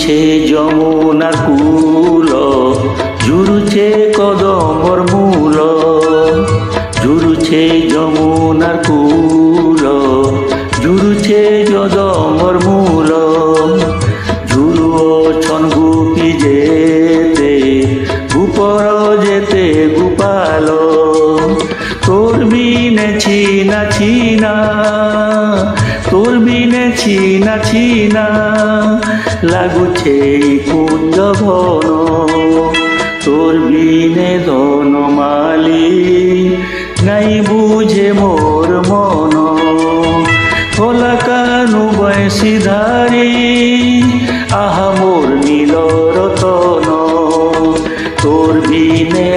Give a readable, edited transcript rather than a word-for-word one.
ঝুরুছে যমুনার কূল, ঝুরুছে কদমর মূল, ঝুরুছে যমুনার কূল, ঝুরুছে কদমর মূল। ঝুরুছন গুপি যেতে, গুপর যেতে গোপাল, তোর বিনে ছিনা ছিনা, তোর বিনে ছিনা ছিনা, লাগুছে কুঞ্জ ঘন, তোর বিনে ধন মালি, নাই বুঝে মোর মন। খোলা কানু বয়সীধারী, আহা মোর নীল রতন, তোর বিনে